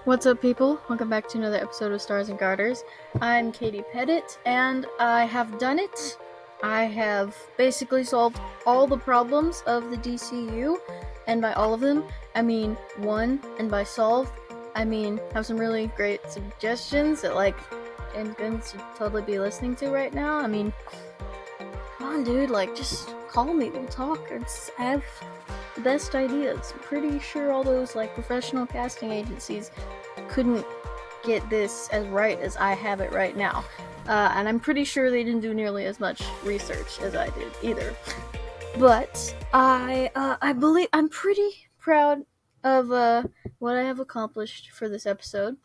What's up, people? Welcome back to another episode of Stars and Garters. I'm Katie Pettit, and I have done it. I have basically solved all the problems of the DCU, and by all of them, I mean one, and by solve, I mean have some really great suggestions that, and Vince should totally be listening to right now. I mean, come on, dude, just call me, we'll talk. I have the best ideas. I'm pretty sure all those, professional casting agencies couldn't get this as right as I have it right now. And I'm pretty sure they didn't do nearly as much research as I did either. But I believe I'm pretty proud of what I have accomplished for this episode.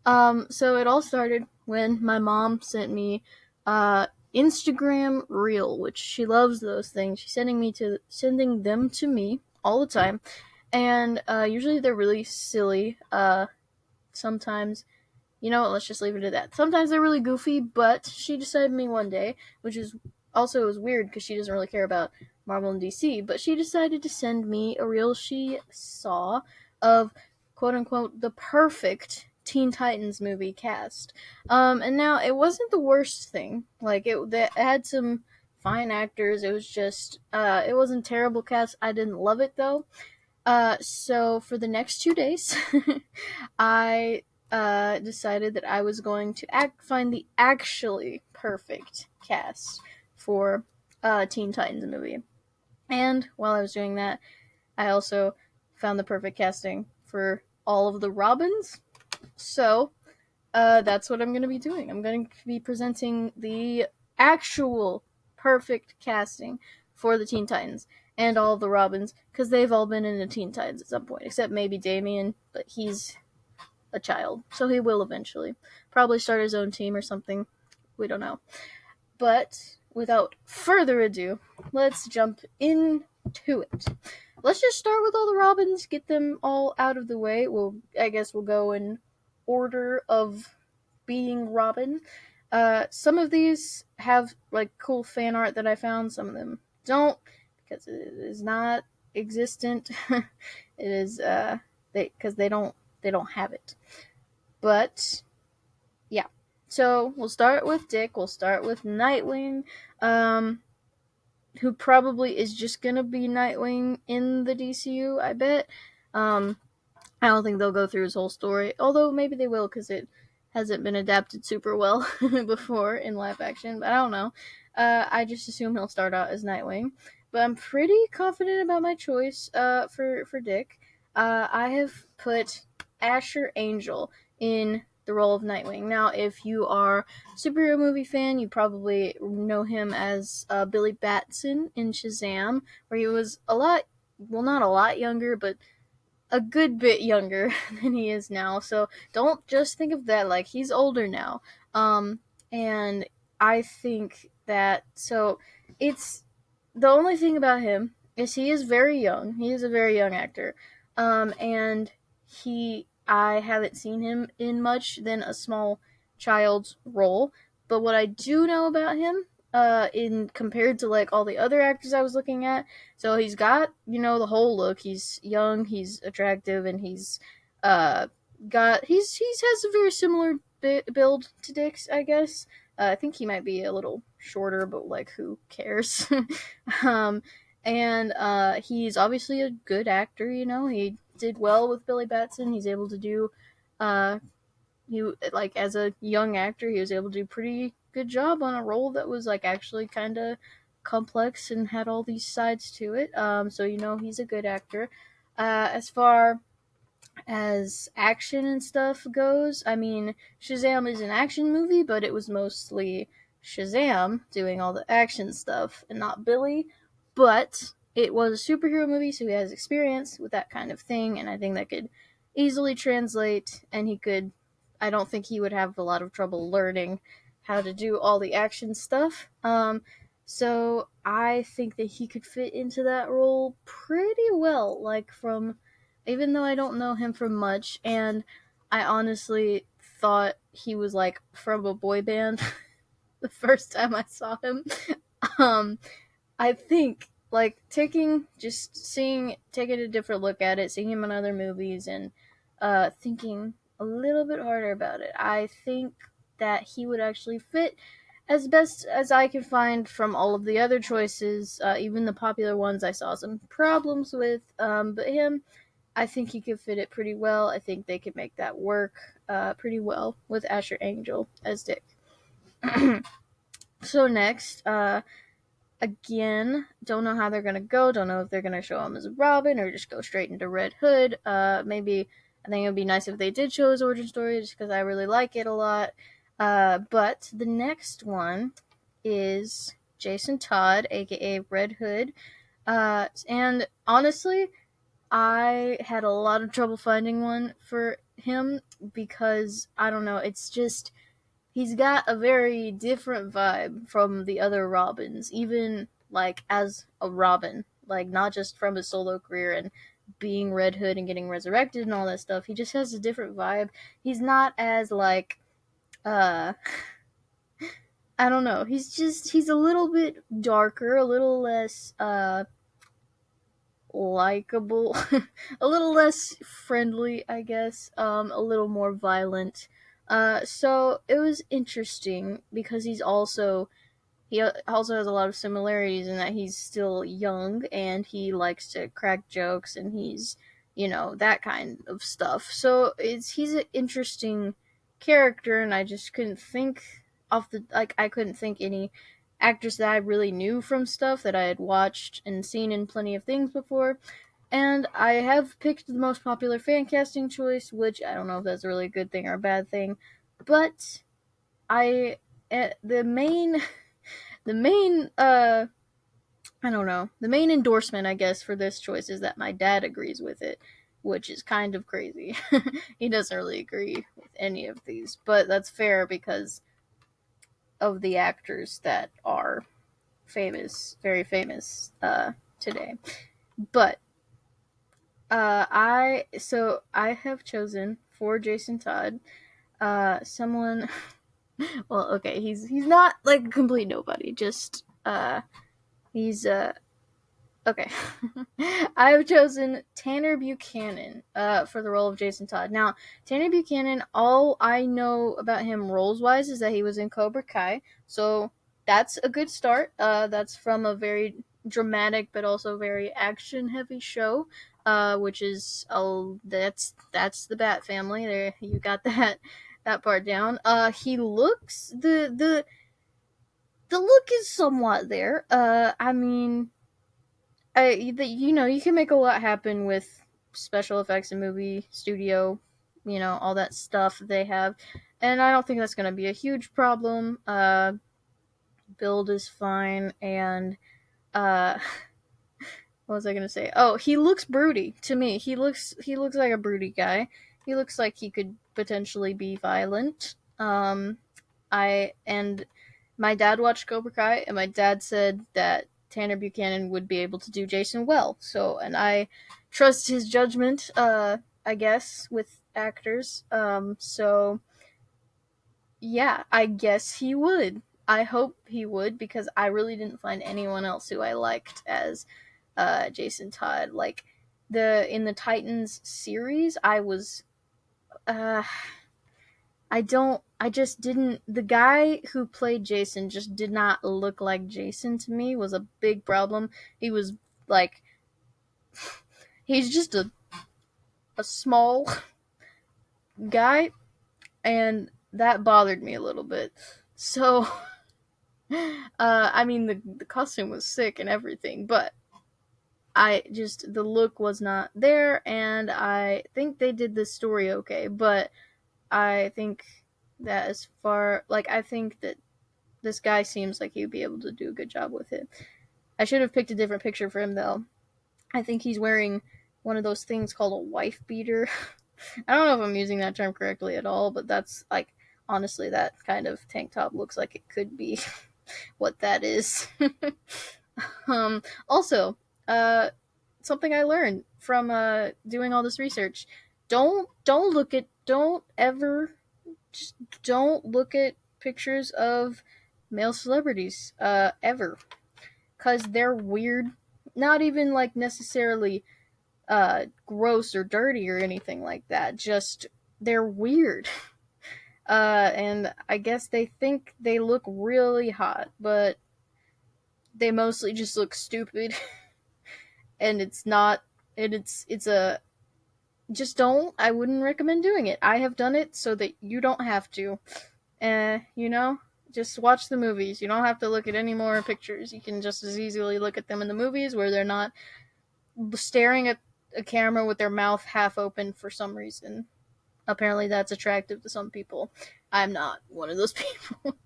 So it all started when my mom sent me Instagram Reel, which she loves those things. She's sending them to me all the time, and usually they're really silly. Sometimes, let's just leave it at that. Sometimes they're really goofy, but she decided me one day, which is also was weird because she doesn't really care about Marvel and DC, but she decided to send me a reel she saw of quote unquote the perfect Teen Titans movie cast. And now it wasn't the worst thing. It had some fine actors. It was just it wasn't terrible cast. I didn't love it though. So for the next 2 days, I decided that I was going to find the actually perfect cast for Teen Titans movie. And while I was doing that, I also found the perfect casting for all of the Robins. So that's what I'm going to be doing. I'm going to be presenting the actual perfect casting for the Teen Titans and all of the Robins, because they've all been in the Teen Titans at some point, except maybe Damian, but he's a child, so he will eventually. Probably start his own team or something. We don't know. But without further ado, let's jump into it. Let's just start with all the Robins, get them all out of the way. I guess we'll go in order of being Robin. Some of these have cool fan art that I found. Some of them don't, because it is not existent. It is because they don't have it. But yeah, so we'll start with Dick. We'll start with Nightwing, who probably is just gonna be Nightwing in the DCU. I bet. I don't think they'll go through his whole story, although maybe they will because it hasn't been adapted super well before in live action. But I don't know. I just assume he'll start out as Nightwing. But I'm pretty confident about my choice for Dick. I have put Asher Angel in the role of Nightwing. Now, if you are a superhero movie fan, you probably know him as Billy Batson in Shazam, where he was not a lot younger, but a good bit younger than he is now. So don't just think of that, he's older now. And I think that, so it's, the only thing about him is he is very young. He is a very young actor. And I haven't seen him in much than a small child's role. But what I do know about him, in compared to all the other actors I was looking at, so he's got the whole look. He's young, he's attractive, and he's has a very similar build to Dick's, I guess. I think he might be a little shorter, but who cares? And he's obviously a good actor. He did well with Billy Batson. He's able to do as a young actor, he was able to do pretty good job on a role that was actually kind of complex and had all these sides to it. So he's a good actor. As far as action and stuff goes, I mean, Shazam is an action movie, but it was mostly Shazam doing all the action stuff and not Billy. But it was a superhero movie, so he has experience with that kind of thing, and I think that could easily translate, and I don't think he would have a lot of trouble learning how to do all the action stuff. So I think that he could fit into that role pretty well, even though I don't know him from much, and I honestly thought he was from a boy band the first time I saw him. I think taking a different look at it, seeing him in other movies, and thinking a little bit harder about it. I think that he would actually fit as best as I could find from all of the other choices, even the popular ones I saw some problems with. But him, I think he could fit it pretty well. I think they could make that work pretty well with Asher Angel as Dick. So next, again, don't know how they're gonna go. Don't know if they're gonna show him as Robin or just go straight into Red Hood. Maybe I think it would be nice if they did show his origin story, just because I really like it a lot. But the next one is Jason Todd, aka Red Hood. And honestly, I had a lot of trouble finding one for him because I don't know, it's just he's got a very different vibe from the other Robins, even like as a Robin, like not just from his solo career and being Red Hood and getting resurrected and all that stuff. He just has a different vibe. He's not as like uh I don't know. He's a little bit darker, a little less likable, a little less friendly, I guess, a little more violent. So it was interesting because he also has a lot of similarities in that he's still young and he likes to crack jokes and he's, that kind of stuff. So he's an interesting character, and I just couldn't think I couldn't think any actress that I really knew from stuff that I had watched and seen in plenty of things before. And I have picked the most popular fan casting choice, which I don't know if that's really a good thing or a bad thing, but the main the main I don't know, the main endorsement I guess for this choice is that my dad agrees with it, which is kind of crazy. He doesn't really agree with any of these, but that's fair because of the actors that are famous, very famous today. But I have chosen for Jason Todd someone. Well, okay, he's not like a complete nobody. Just he's okay. I have chosen Tanner Buchanan for the role of Jason Todd. Now, Tanner Buchanan, all I know about him roles wise is that he was in Cobra Kai, so that's a good start. That's from a very dramatic but also very action heavy show. Which is that's the Bat Family. There, you got that part down. He looks the look is somewhat there. I mean, you can make a lot happen with special effects and movie studio, all that stuff they have, and I don't think that's going to be a huge problem. Build is fine, and uh, what was I going to say? Oh, he looks broody to me. He looks like a broody guy. He looks like he could potentially be violent. I and my dad watched Cobra Kai, and my dad said that Tanner Buchanan would be able to do Jason well. So, and I trust his judgment. I guess with actors. So yeah, I guess he would. I hope he would because I really didn't find anyone else who I liked as Jason Todd. Like in the Titans series, I was uh I just didn't the guy who played Jason just did not look like Jason to me was a big problem. He was like he's just a small guy, and that bothered me a little bit. So I mean the costume was sick and everything, but the look was not there, and I think they did the story okay, but I think that I think that this guy seems like he'd be able to do a good job with it. I should have picked a different picture for him though. I think he's wearing one of those things called a wife beater. I don't know if I'm using that term correctly at all, but that's like honestly that kind of tank top looks like it could be what that is. Also, uh something I learned from doing all this research. Don't ever just don't look at pictures of male celebrities ever, cuz they're weird. Not even like necessarily gross or dirty or anything like that. Just they're weird. And I guess they think they look really hot, but they mostly just look stupid. And it's not, and it's a, just don't, I wouldn't recommend doing it. I have done it so that you don't have to. You know, just watch the movies. You don't have to look at any more pictures. You can just as easily look at them in the movies where they're not staring at a camera with their mouth half open for some reason. Apparently, that's attractive to some people. I'm not one of those people.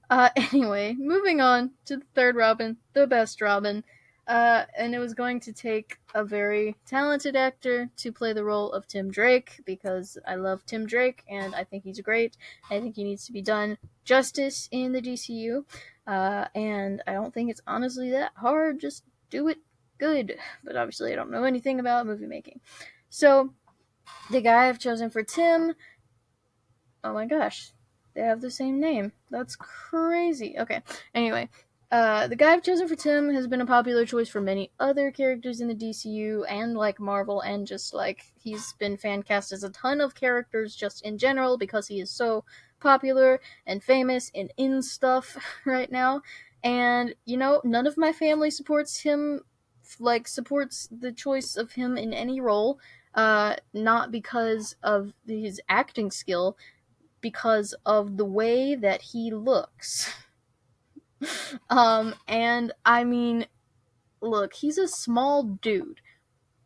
Anyway, moving on to the third Robin, the best Robin. And it was going to take a very talented actor to play the role of Tim Drake, because I love Tim Drake and I think he's great. I think he needs to be done justice in the DCU. And I don't think it's honestly that hard. Just do it good. But obviously, I don't know anything about movie making. So, the guy I've chosen for Tim, oh my gosh, they have the same name. That's crazy. Okay, anyway, the guy I've chosen for Tim has been a popular choice for many other characters in the DCU and like Marvel, and just like he's been fan cast as a ton of characters just in general because he is so popular and famous and in stuff right now. And you know, none of my family supports him, like supports the choice of him in any role. Not because of his acting skill, because of the way that he looks. And I mean, look, he's a small dude,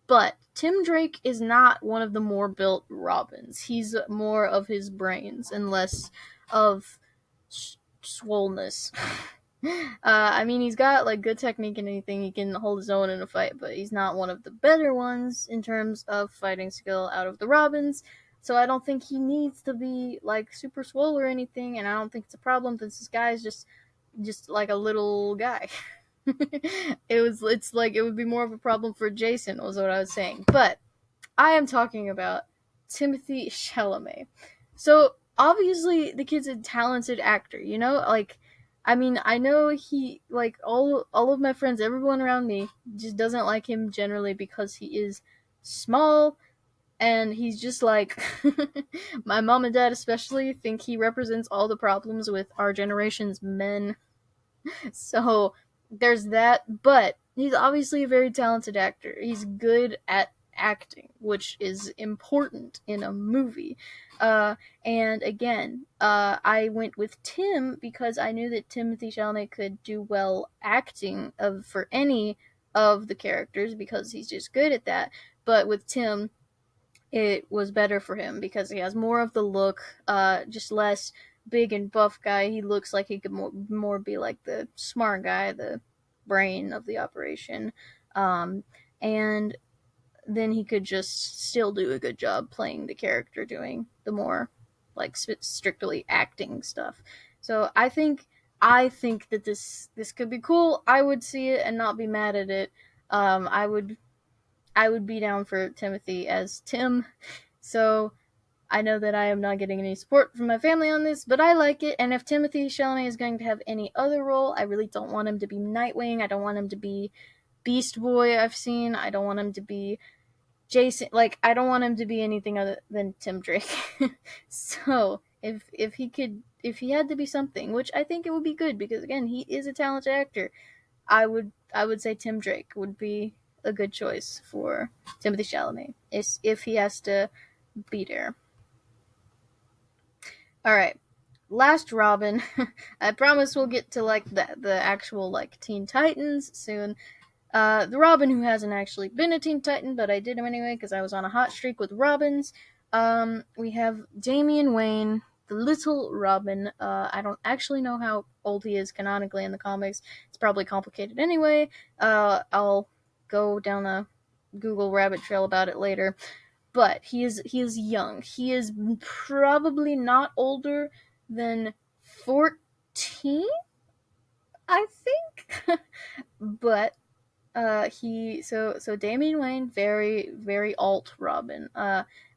but Tim Drake is not one of the more built Robins. He's more of his brains and less of swollenness. I mean, he's got like good technique and anything. He can hold his own in a fight, but he's not one of the better ones in terms of fighting skill out of the Robins. So I don't think he needs to be like super swole or anything, and I don't think it's a problem since this guy is just like a little guy. It's like it would be more of a problem for Jason, was what I was saying. But I am talking about Timothy Chalamet. So obviously the kid's a talented actor, you know? Like, I mean, I know he, like, all of my friends, everyone around me just doesn't like him generally because he is small, and he's just like my mom and dad especially think he represents all the problems with our generation's men. So there's that, but he's obviously a very talented actor. He's good at acting, which is important in a movie. And again, I went with Tim because I knew that Timothy Chalamet could do well acting for any of the characters because he's just good at that. But with Tim, it was better for him because he has more of the look, just less big and buff guy. He looks like he could more be like the smart guy, the brain of the operation. And then he could just still do a good job playing the character, doing the more like strictly acting stuff. So I think that this could be cool. I would see it and not be mad at it. I would be down for Timothy as Tim. So I know that I am not getting any support from my family on this, but I like it. And if Timothy Chalamet is going to have any other role, I really don't want him to be Nightwing. I don't want him to be Beast Boy. I've seen. I don't want him to be Jason. Like, I don't want him to be anything other than Tim Drake. So if he had to be something, which I think it would be good because again he is a talented actor, I would say Tim Drake would be a good choice for Timothy Chalamet if he has to be there. All right, last Robin. I promise we'll get to like the actual like Teen Titans soon. The Robin who hasn't actually been a Teen Titan, but I did him anyway because I was on a hot streak with Robins. We have Damian Wayne, the Little Robin. I don't actually know how old he is canonically in the comics. It's probably complicated anyway. I'll go down a Google rabbit trail about it later. But he is young. He is probably not older than 14, I think. But so Damian Wayne, very very alt Robin.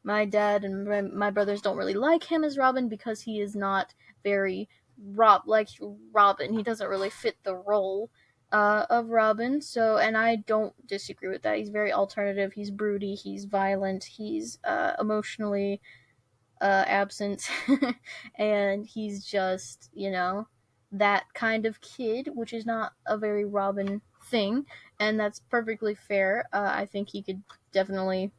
My dad and my brothers don't really like him as Robin because he is not very Robin. He doesn't really fit the role of Robin. So, and I don't disagree with that. He's very alternative. He's broody. He's violent. He's emotionally absent, and he's just, that kind of kid, which is not a very Robin thing, and that's perfectly fair. I think he could definitely,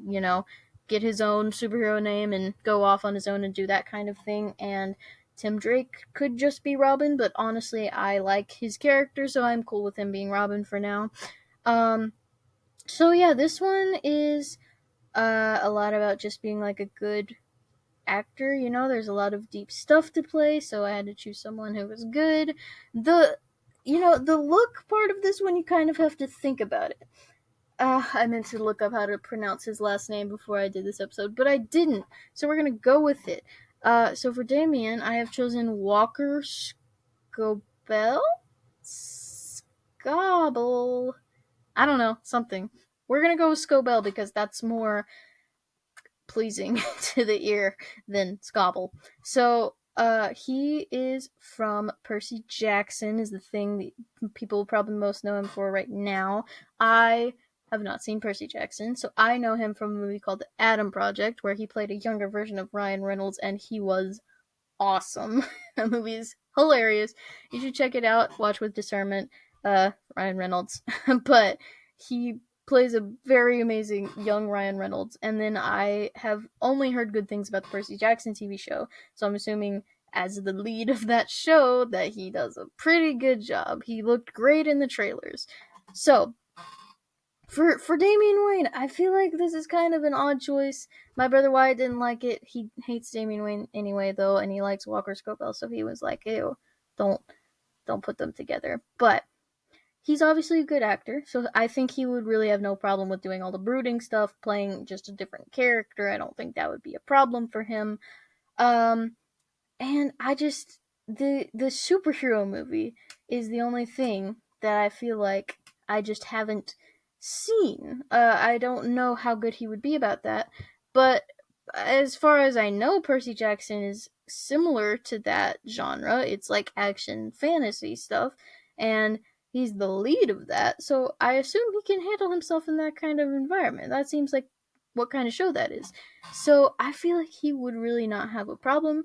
you know, get his own superhero name and go off on his own and do that kind of thing. And Tim Drake could just be Robin, but honestly, I like his character, so I'm cool with him being Robin for now. Um, so yeah, this one is a lot about just being like a good actor. There's a lot of deep stuff to play, so I had to choose someone who was good. The look part of this one, you kind of have to think about it. I meant to look up how to pronounce his last name before I did this episode, but I didn't. So we're gonna go with it. So for Damien, I have chosen Walker Scobell? Scobble. I don't know, something. We're gonna go with Scobell because that's more pleasing to the ear than Scobble. So, he is from Percy Jackson, is the thing that people probably most know him for right now. I have not seen Percy Jackson, so I know him from a movie called The Adam Project, where he played a younger version of Ryan Reynolds, and he was awesome. That movie is hilarious. You should check it out. Watch with discernment. Ryan Reynolds, but he plays a very amazing young Ryan Reynolds. And then I have only heard good things about the Percy Jackson TV show, so I'm assuming as the lead of that show that he does a pretty good job. He looked great in the trailers. So for Damian Wayne, I feel like this is kind of an odd choice. My brother Wyatt didn't like it. He hates Damian Wayne anyway, though, and he likes Walker Scobell, so he was like, "Ew, don't don't put them together." But he's obviously a good actor, so I think he would really have no problem with doing all the brooding stuff, playing just a different character. I don't think that would be a problem for him. Um, and I just the superhero movie is the only thing that I feel like I just haven't seen. I don't know how good he would be about that, but as far as I know, Percy Jackson is similar to that genre. It's like action fantasy stuff, and he's the lead of that, so I assume he can handle himself in that kind of environment. That seems like what kind of show that is. So I feel like he would really not have a problem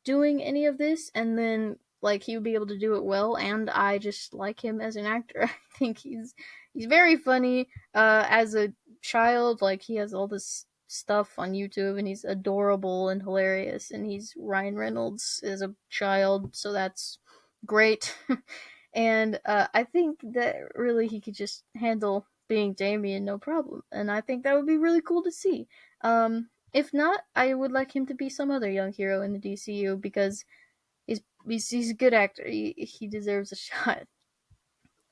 doing any of this, and then like he would be able to do it well, and I just like him as an actor. I think he's very funny. As a child, like he has all this stuff on YouTube, and he's adorable and hilarious, and he's Ryan Reynolds as a child, so that's great. And I think that really he could just handle being Damien no problem, and I think that would be really cool to see. If not, I would like him to be some other young hero in the DCU because he's a good actor. He deserves a shot.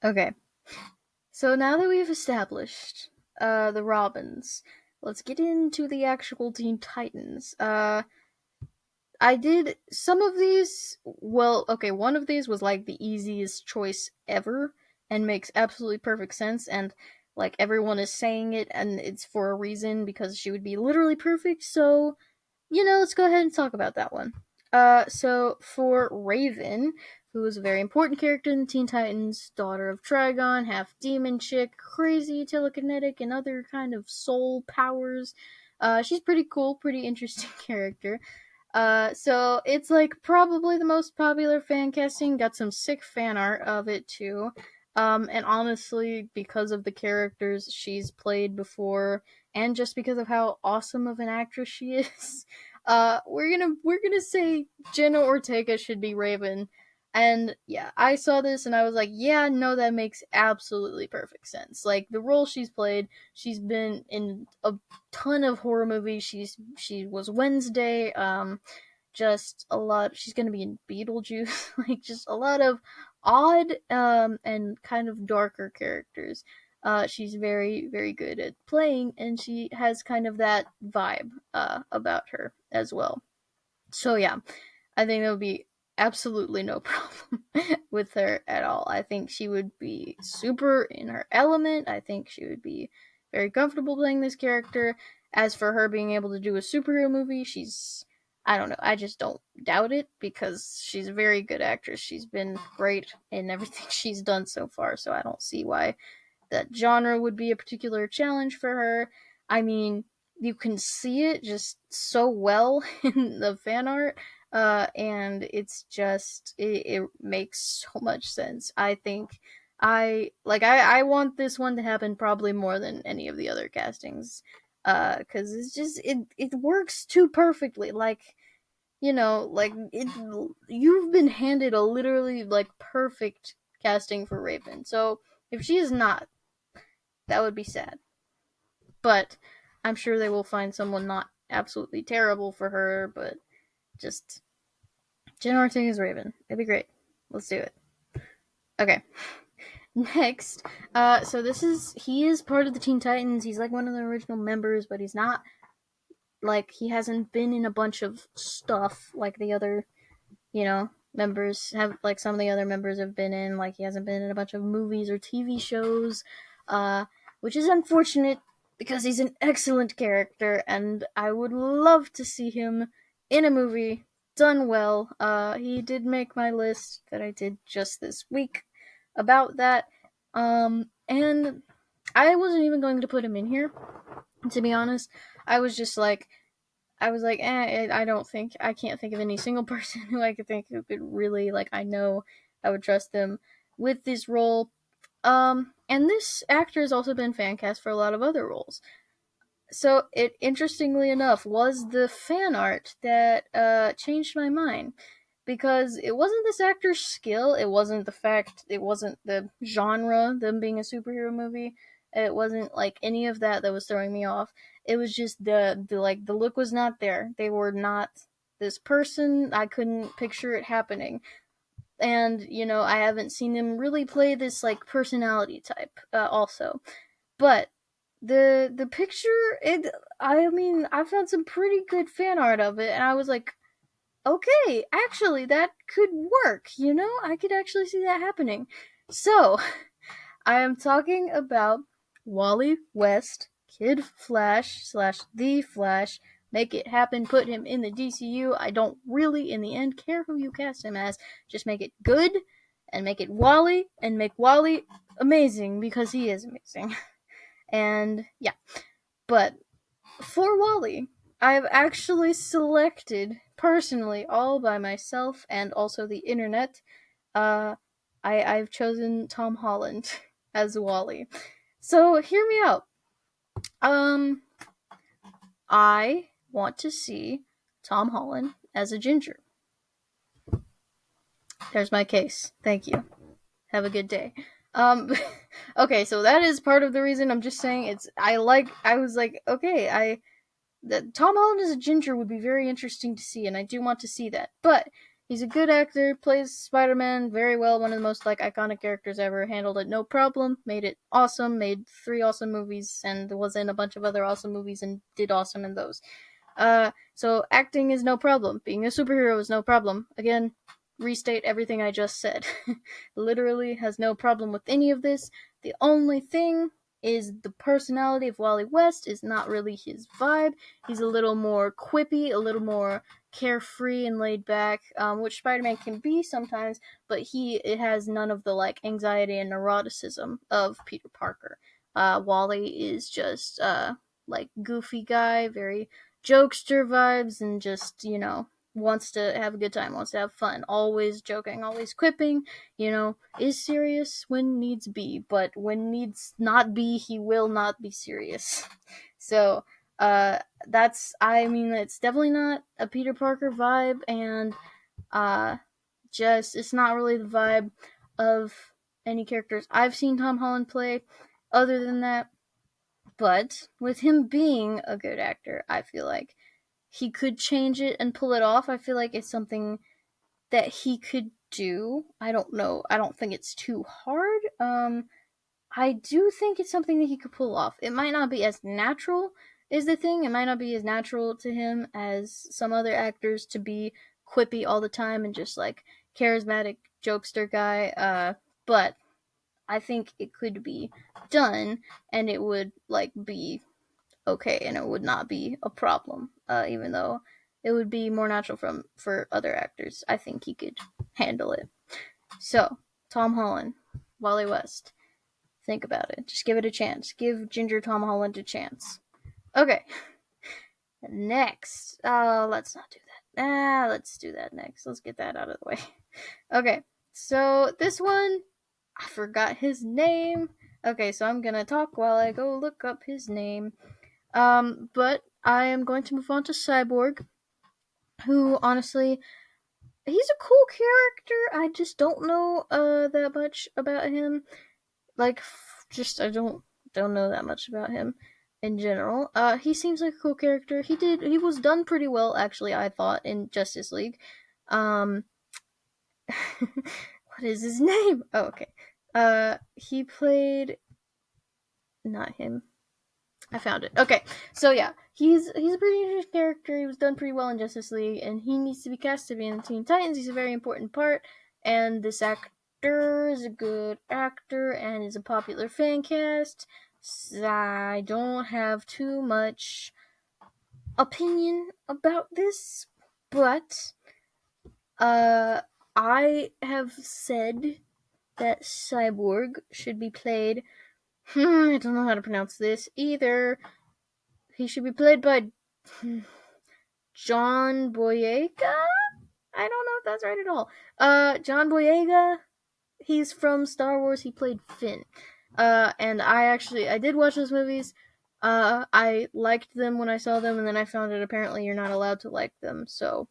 Okay, so now that we've established the Robins, let's get into the actual Teen Titans. I did some of these. Well, okay, one of these was like the easiest choice ever and makes absolutely perfect sense. And like everyone is saying it, and it's for a reason because she would be literally perfect. So let's go ahead and talk about that one. So for Raven, who is a very important character in the Teen Titans, daughter of Trigon, half demon chick, crazy telekinetic, and other kind of soul powers. She's pretty cool, pretty interesting character. So it's like probably the most popular fan casting. Got some sick fan art of it too. And honestly, because of the characters she's played before, and just because of how awesome of an actress she is, we're gonna say Jenna Ortega should be Raven. And yeah, I saw this and I was like, yeah, no, that makes absolutely perfect sense. Like the role she's played, she's been in a ton of horror movies. She was Wednesday. Just a lot. She's gonna be in Beetlejuice. Like just a lot of odd and kind of darker characters. She's very very good at playing, and she has kind of that vibe about her as well. So yeah, I think there would be absolutely no problem with her at all. I think she would be super in her element. I think she would be very comfortable playing this character. As for her being able to do a superhero movie, I don't know. I just don't doubt it because she's a very good actress. She's been great in everything she's done so far, so I don't see why that genre would be a particular challenge for her. I mean, you can see it just so well in the fan art, and it's just it makes so much sense. I think I want this one to happen probably more than any of the other castings, because it's just it works too perfectly. Like, like you've been handed a literally like perfect casting for Raven. So if she is not, that would be sad. But I'm sure they will find someone not absolutely terrible for her, but just Jen Ortega's Raven. It'd be great. Let's do it. Okay. Next, so he is part of the Teen Titans. He's like one of the original members, but he's not like he hasn't been in a bunch of stuff like the other members have, like some of the other members have been in. Like he hasn't been in a bunch of movies or TV shows, which is unfortunate because he's an excellent character, and I would love to see him in a movie done well. He did make my list that I did just this week about that, and I wasn't even going to put him in here, to be honest. I was just like, I can't think of any single person who I could think who could really, like, I know I would trust them with this role. And this actor has also been fan cast for a lot of other roles. So it, interestingly enough, was the fan art that changed my mind, because it wasn't this actor's skill, it wasn't the genre, them being a superhero movie, it wasn't like any of that was throwing me off. It was just the look was not there. They were not this person. I couldn't picture it happening. And I haven't seen them really play this like personality type also. But the picture, I found some pretty good fan art of it, and I was like, okay, actually that could work, I could actually see that happening. So I am talking about Wally West, Kid Flash slash The Flash. Make it happen, put him in the DCU. I don't really, in the end, care who you cast him as. Just make it good, and make it Wally, and make Wally amazing, because he is amazing. And yeah, but for Wally, I've actually selected personally, all by myself and also the internet. I've chosen Tom Holland as Wally. So hear me out. I want to see Tom Holland as a ginger. There's my case. Thank you. Have a good day. Okay, so that is part of the reason. I'm just saying I was like, okay, that Tom Holland as a ginger would be very interesting to see, and I do want to see that. But he's a good actor, plays Spider-Man very well, one of the most like iconic characters ever, handled it no problem, made it awesome, made 3 awesome movies, and was in a bunch of other awesome movies and did awesome in those. So acting is no problem. Being a superhero is no problem. Again, restate everything I just said. Literally has no problem with any of this. The only thing is the personality of Wally West is not really his vibe. He's a little more quippy, a little more carefree and laid back, which Spider-Man can be sometimes, but it has none of the like anxiety and neuroticism of Peter Parker. Wally is just like goofy guy, very jokester vibes, and just wants to have a good time, wants to have fun, always joking, always quipping, is serious when needs be, but when needs not be, he will not be serious. So, it's definitely not a Peter Parker vibe, and, it's not really the vibe of any characters I've seen Tom Holland play other than that. But with him being a good actor, I feel like he could change it and pull it off. I feel like it's something that he could do. I don't know. I don't think it's too hard. I do think it's something that he could pull off. It might not be as natural, is the thing. It might not be as natural to him as some other actors to be quippy all the time and just like charismatic jokester guy. But I think it could be done, and it would like be okay, and it would not be a problem. Even though it would be more natural for other actors, I think he could handle it. So, Tom Holland, Wally West. Think about it. Just give it a chance. Give Ginger Tom Holland a chance. Okay. Next, let's not do that. Let's do that next. Let's get that out of the way. Okay, so this one, I forgot his name. Okay, so I'm gonna talk while I go look up his name. But I am going to move on to Cyborg, who honestly, he's a cool character. I just don't know that much about him. Like, just I don't know that much about him in general. He seems like a cool character. He was done pretty well actually, I thought, in Justice League. Um what is his name? Oh, okay. He played not him. I found it. Okay, so yeah, he's a pretty interesting character. He was done pretty well in Justice League, and he needs to be cast to be in Teen Titans. He's a very important part, and this actor is a good actor and is a popular fan cast. So I don't have too much opinion about this, but I have said that Cyborg should be played. I don't know how to pronounce this either. He should be played by John Boyega? I don't know if that's right at all. John Boyega, he's from Star Wars. He played Finn. And I did watch those movies. I liked them when I saw them, and then I found out apparently you're not allowed to like them, so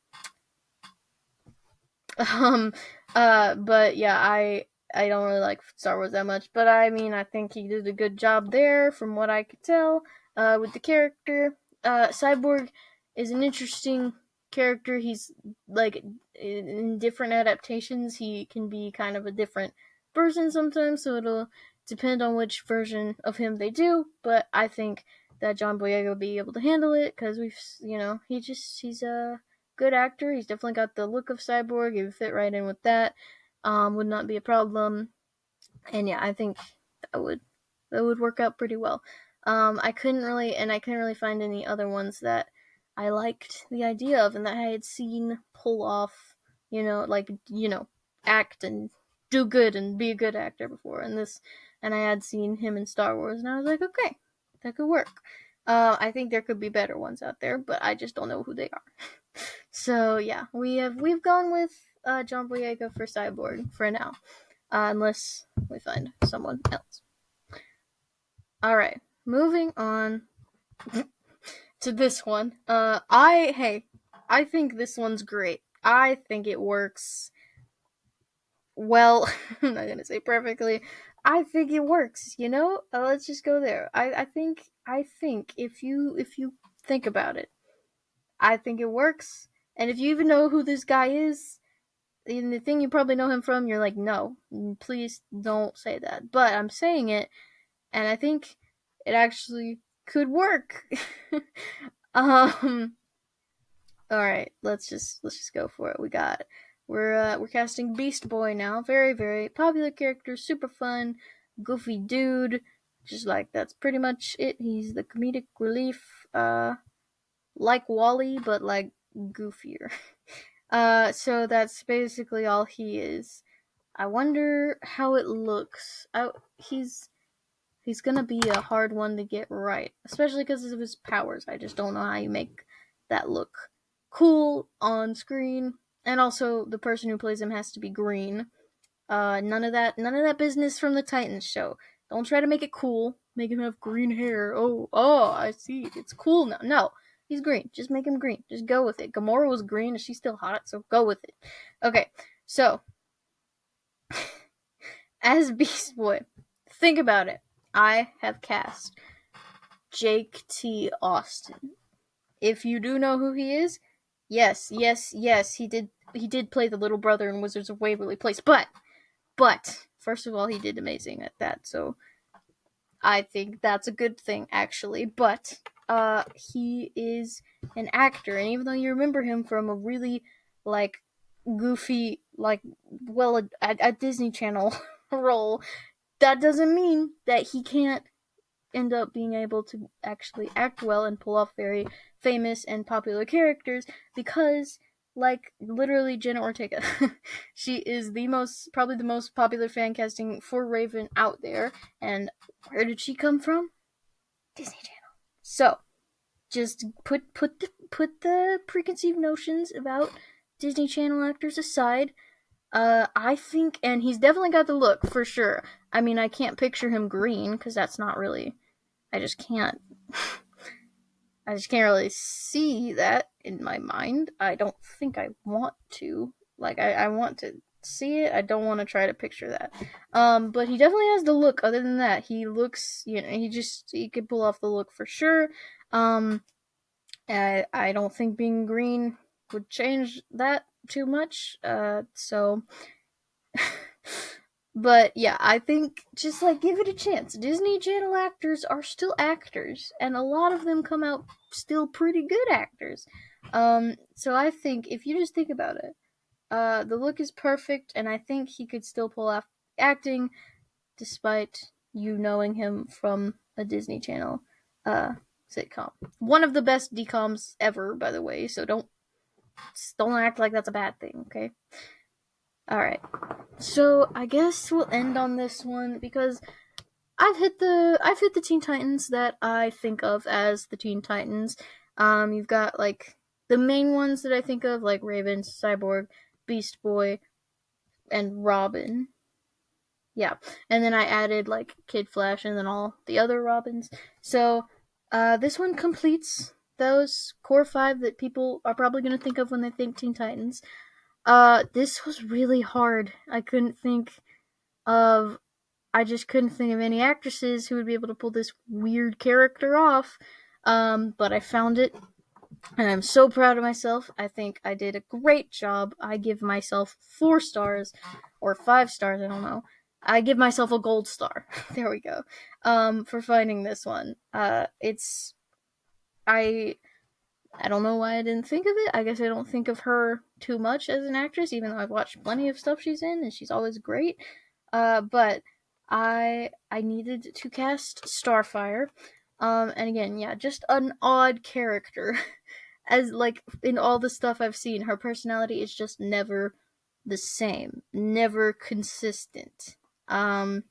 but yeah, I don't really like Star Wars that much, but I mean, I think he did a good job there, from what I could tell, with the character. Cyborg is an interesting character. He's like in different adaptations, he can be kind of a different version sometimes, so it'll depend on which version of him they do. But I think that John Boyega will be able to handle it because he's a good actor. He's definitely got the look of Cyborg. He would fit right in with that. Would not be a problem. And yeah, I think that would work out pretty well. I couldn't really find any other ones that I liked the idea of and that I had seen pull off, act and do good and be a good actor before. And I had seen him in Star Wars, and I was like, okay, that could work. I think there could be better ones out there, but I just don't know who they are. So yeah, we've gone with John Boyega for Cyborg for now, unless we find someone else. All right, moving on to this one. I think this one's great. I think it works well. I'm not gonna say perfectly. I think it works. Let's just go there. I think if you think about it, I think it works. And if you even know who this guy is, and the thing you probably know him from, you're like, no, please don't say that. But I'm saying it, and I think it actually could work. All right, let's just go for it. We're casting Beast Boy now. Very, very popular character, super fun, goofy dude. Just like that's pretty much it. He's the comedic relief, like Wally, but like goofier. So that's basically all he is. I wonder how it looks. He's gonna be a hard one to get right, especially because of his powers. I just don't know how you make that look cool on screen. And also, the person who plays him has to be green. None of that business from the Titans show. Don't try to make it cool. Make him have green hair. Oh, I see. It's cool now. No, he's green. Just make him green. Just go with it. Gamora was green, and she's still hot, so go with it. Okay, so as Beast Boy, think about it. I have cast Jake T. Austin. If you do know who he is, yes, he did play the little brother in Wizards of Waverly Place, but first of all, he did amazing at that, so I think that's a good thing, actually. But he is an actor, and even though you remember him from a really like goofy, a Disney Channel role, that doesn't mean that he can't end up being able to actually act well and pull off very famous and popular characters, because literally Jenna Ortega, she is probably the most popular fan casting for Raven out there. And where did she come from? Disney Channel. So just put the preconceived notions about Disney Channel actors aside. I think, and he's definitely got the look for sure. I mean, I can't picture him green because that's not really. I just can't. I just can't really see that in my mind. I don't think I want to. Like, I want to see it. I don't want to try to picture that. But he definitely has the look. Other than that, he looks, he could pull off the look for sure. Um, I don't think being green would change that too much. But yeah, I think just like give it a chance. Disney Channel actors are still actors, and a lot of them come out still pretty good actors. So I think if you just think about it, the look is perfect, and I think he could still pull off acting despite you knowing him from a Disney Channel uh, sitcom. One of the best DComs ever, by the way. So don't act like that's a bad thing, okay? All right. So I guess we'll end on this one because I've hit the Teen Titans that I think of as the Teen Titans. You've got like the main ones that I think of, like Raven, Cyborg, Beast Boy, and Robin. Yeah, and then I added like Kid Flash and then all the other Robins. So this one completes those core five that people are probably going to think of when they think Teen Titans. This was really hard. Of I just couldn't think of any actresses who would be able to pull this weird character off. But I found it, and I'm so proud of myself. I think I did a great job. I give myself 4 stars, or 5 stars, I don't know. I give myself a gold star. There we go. For finding this one. I I don't know why I didn't think of it. I guess I don't think of her too much as an actress, even though I've watched plenty of stuff she's in, and she's always great. But I needed to cast Starfire. And again, yeah, just an odd character. As like in all the stuff I've seen, her personality is just never the same, never consistent. Um,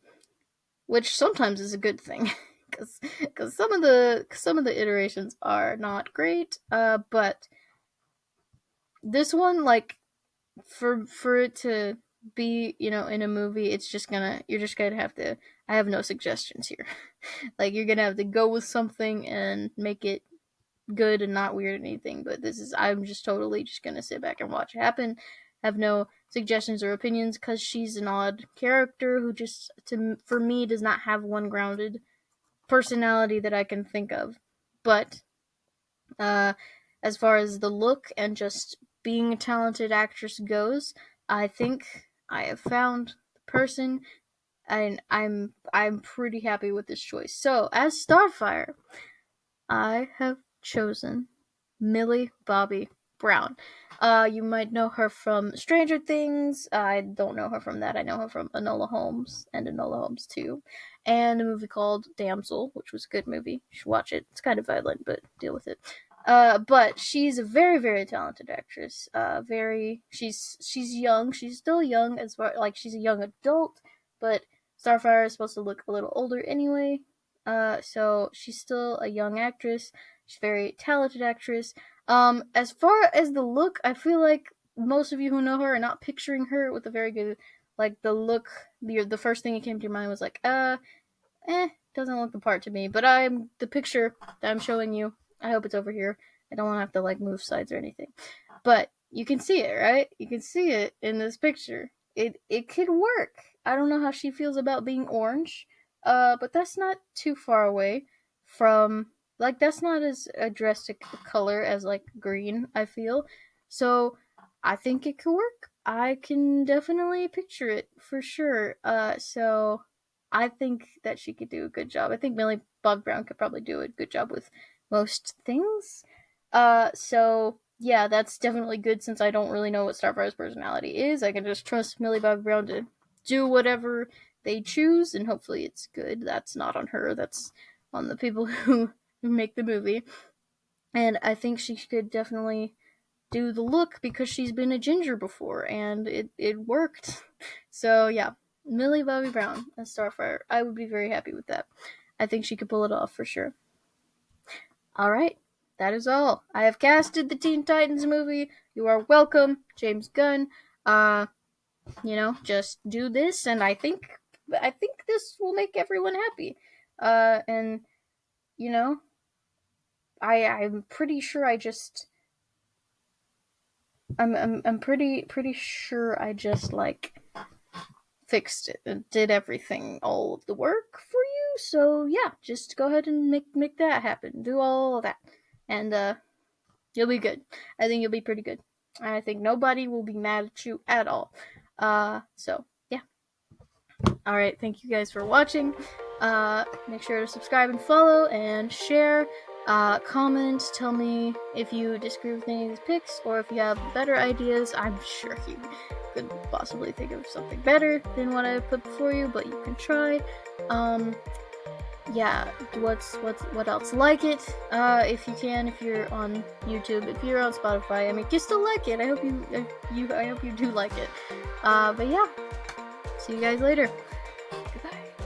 which sometimes is a good thing, because some of the iterations are not great. But this one, like for it to be in a movie, you're just gonna have to. I have no suggestions here. Like you're gonna have to go with something and make it good and not weird or anything. But I'm just totally just gonna sit back and watch it happen. Have no suggestions or opinions because she's an odd character who just for me does not have one grounded personality that I can think of. But uh, as far as the look and just being a talented actress goes, I think I have found the person, and I'm pretty happy with this choice. So as Starfire, I have chosen Millie Bobby Brown. You might know her from Stranger Things. I don't know her from that. I know her from Enola Holmes and Enola Holmes 2, and a movie called Damsel, which was a good movie. You should watch it. It's kind of violent, but deal with it. But she's a very, very talented actress. She's young. She's still young as far like she's a young adult, but Starfire is supposed to look a little older anyway. So she's still a young actress. She's a very talented actress. As far as the look, I feel like most of you who know her are not picturing her with a very good, like the look. The first thing that came to your mind was like, doesn't look the part to me. But the picture that I'm showing you. I hope it's over here. I don't want to have to like move sides or anything. But you can see it, right? You can see it in this picture. It could work. I don't know how she feels about being orange. But that's not too far away from like that's not as a drastic color as like green, I feel. So I think it could work. I can definitely picture it for sure. So I think that she could do a good job. I think Millie Bob Brown could probably do a good job with most things. So yeah, that's definitely good since I don't really know what Starfire's personality is. I can just trust Millie Bob Brown to do whatever they choose, and hopefully it's good. That's not on her. That's on the people who make the movie. And I think she could definitely do the look because she's been a ginger before, and it worked. So yeah, Millie Bobby Brown as Starfire. I would be very happy with that. I think she could pull it off for sure. All right. that is all. I have casted the Teen Titans movie. You are welcome, James Gunn. Just do this, and I think this will make everyone happy. And you know, I'm pretty sure I just I'm pretty sure I just like fixed it and did everything, all of the work for you. So yeah, just go ahead and make that happen. Do all of that, and you'll be good. I think you'll be pretty good. I think nobody will be mad at you at all. So yeah. All right, thank you guys for watching. Make sure to subscribe and follow and share. Comment, tell me if you disagree with any of these picks or if you have better ideas. I'm sure you could possibly think of something better than what I put before you, but you can try. Yeah, what else? Like it, if you can, if you're on YouTube. If you're on Spotify, I mean, you still like it. I hope you do like it. But yeah, see you guys later. Goodbye.